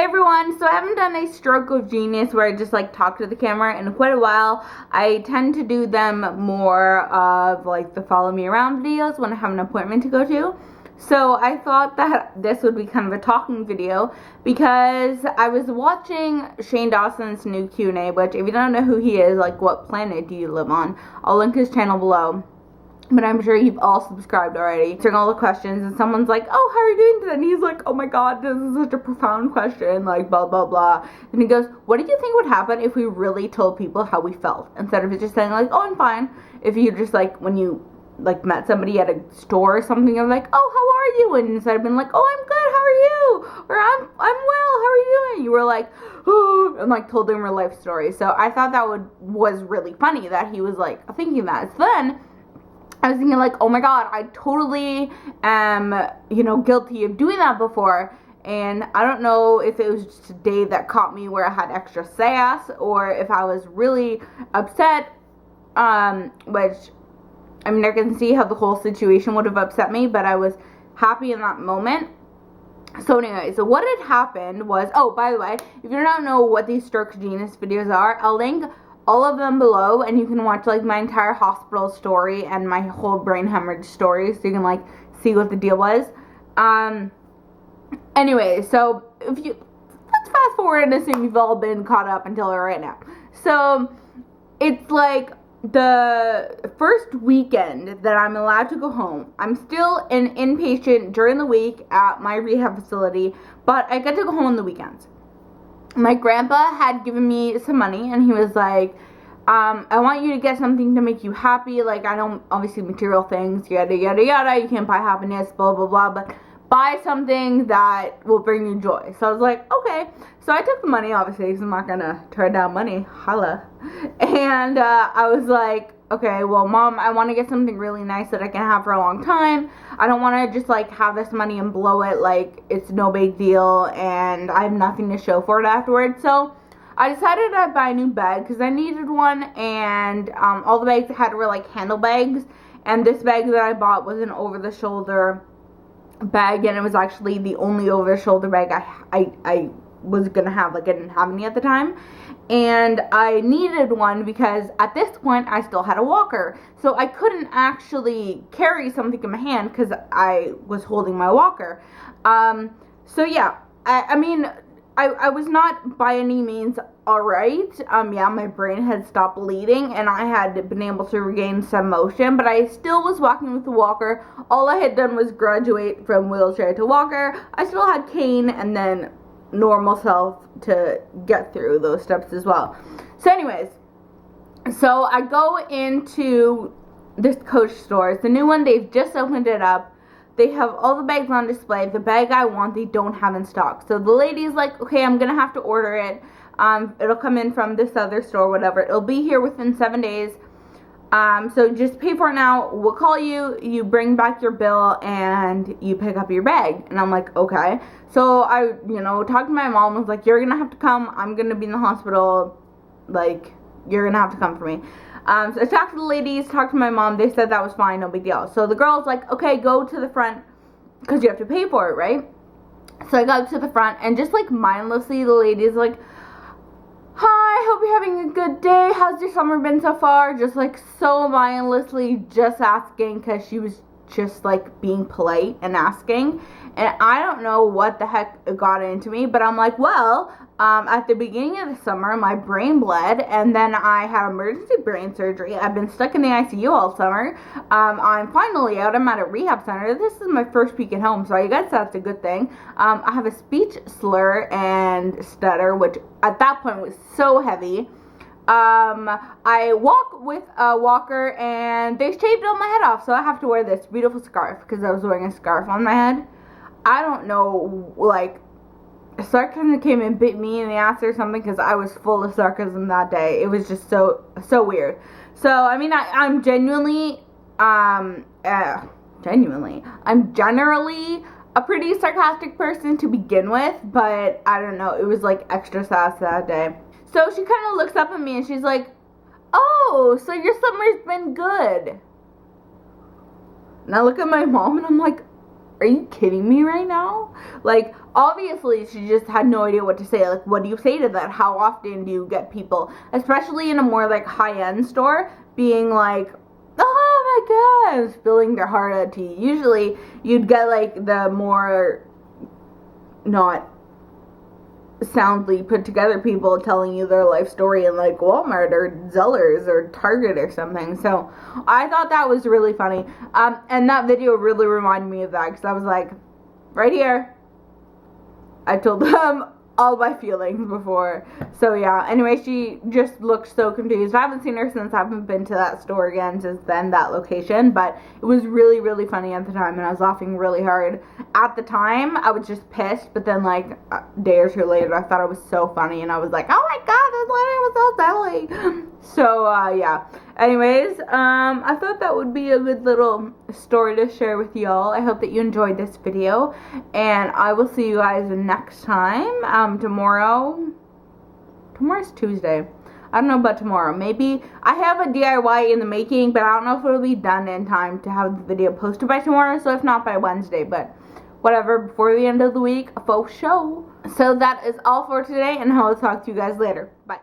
Hey everyone, so I haven't done a stroke of genius where I just like talk to the camera in quite a while. I tend to do them more of like the follow me around videos when I have an appointment to go to. So I thought that this would be kind of a talking video because I was watching Shane Dawson's new Q&A, which if you don't know who he is, like what planet do you live on, I'll link his channel below. But I'm sure you've all subscribed already. Answering all the questions, and someone's like, oh, how are you doing today? And he's like, oh my god, this is such a profound question, like blah blah blah. And he goes, what did you think would happen if we really told people how we felt? Instead of just saying like, oh, I'm fine. If you just like, when you like met somebody at a store or something, you're like, oh, how are you? And instead of being like, oh, I'm good, how are you? Or I'm well, how are you doing? You were like, oh, and like told them your life story. So I thought that was really funny that he was like thinking that. So then I was thinking like, oh my god, I totally am, guilty of doing that before. And I don't know if it was just a day that caught me where I had extra sass or if I was really upset, which, I mean, I can see how the whole situation would have upset me, but I was happy in that moment. So anyway, so what had happened was, oh, by the way, if you don't know what these stroke genius videos are, I'll link all of them below, and you can watch like my entire hospital story and my whole brain hemorrhage story, so you can like see what the deal was. Anyway, so let's fast forward and assume you've all been caught up until right now. So it's like the first weekend that I'm allowed to go home. I'm still an inpatient during the week at my rehab facility, but I get to go home on the weekends. My grandpa had given me some money, and he was like, I want you to get something to make you happy. Like, I don't, obviously material things, yada, yada, yada. You can't buy happiness, blah, blah, blah. But buy something that will bring you joy. So I was like, okay. So I took the money, obviously, because I'm not going to turn down money. Holla. And I was like, okay, well, Mom, I want to get something really nice that I can have for a long time. I don't want to just, like, have this money and blow it like it's no big deal and I have nothing to show for it afterwards. So I decided I'd buy a new bag because I needed one, and all the bags I had were, like, handle bags. And this bag that I bought was an over-the-shoulder bag, and it was actually the only over-the-shoulder bag I was going to have. Like, I didn't have any at the time. And I needed one because at this point I still had a walker. So I couldn't actually carry something in my hand because I was holding my walker. So yeah, I mean, I was not by any means alright. Yeah, my brain had stopped bleeding and I had been able to regain some motion, but I still was walking with the walker. All I had done was graduate from wheelchair to walker. I still had cane and then normal self to get through those steps as well. So anyways, so I go into this Coach store. It's the new one. They've just opened it up. They have all the bags on display. The bag I want, they don't have in stock. So the lady's like, okay, I'm gonna have to order it. It'll come in from this other store, whatever. It'll be here within 7 days. So just pay for it now. We'll call you. You bring back your bill and you pick up your bag. And I'm like, okay. So I, talked to my mom. Was like, you're gonna have to come. I'm gonna be in the hospital. Like, you're gonna have to come for me. So I talked to the ladies, talked to my mom. They said that was fine, no big deal. So the girl's like, okay, go to the front because you have to pay for it, right? So I got to the front and just like mindlessly, the lady's like, hi, hope you're having a good day. How's your summer been so far? Just like so mindlessly just asking because she was just like being polite and asking. And I don't know what the heck got into me, but I'm like, well, at the beginning of the summer, my brain bled, and then I had emergency brain surgery. I've been stuck in the ICU all summer. I'm finally out. I'm at a rehab center. This is my first week at home, so I guess that's a good thing. I have a speech slur and stutter, which at that point was so heavy. I walk with a walker, and they shaved all my head off, so I have to wear this beautiful scarf because I was wearing a scarf on my head. I don't know, like, sarcasm came and bit me in the ass or something because I was full of sarcasm that day. It was just so weird. So, I mean, I'm genuinely, I'm generally a pretty sarcastic person to begin with, but I don't know, it was like extra sass that day. So she kind of looks up at me and she's like, oh, so your summer's been good. And I look at my mom and I'm like, are you kidding me right now? Like, obviously she just had no idea what to say. Like, what do you say to that? How often do you get people, especially in a more like high-end store, being like, oh my god, spilling their heart out to you? Usually you'd get like the more not soundly put together people telling you their life story in like Walmart or Zellers or Target or something. So I thought that was really funny, and that video really reminded me of that, because I was like, right here, I told them all my feelings before. So yeah, anyway, she just looked so confused. I haven't seen her since. I haven't been to that store again since then, that location, but it was really, really funny at the time, and I was laughing really hard. At the time, I was just pissed, but then like a day or two later, I thought it was so funny, and I was like, oh my god, this lady was so silly. So yeah, anyways, I thought that would be a good little story to share with y'all. I hope that you enjoyed this video, and I will see you guys next time. Tomorrow's Tuesday. I don't know about tomorrow. Maybe I have a DIY in the making, but I don't know if it'll be done in time to have the video posted by tomorrow. So if not, by Wednesday, but whatever, before the end of the week, a faux show. So that is all for today, and I will talk to you guys later. Bye.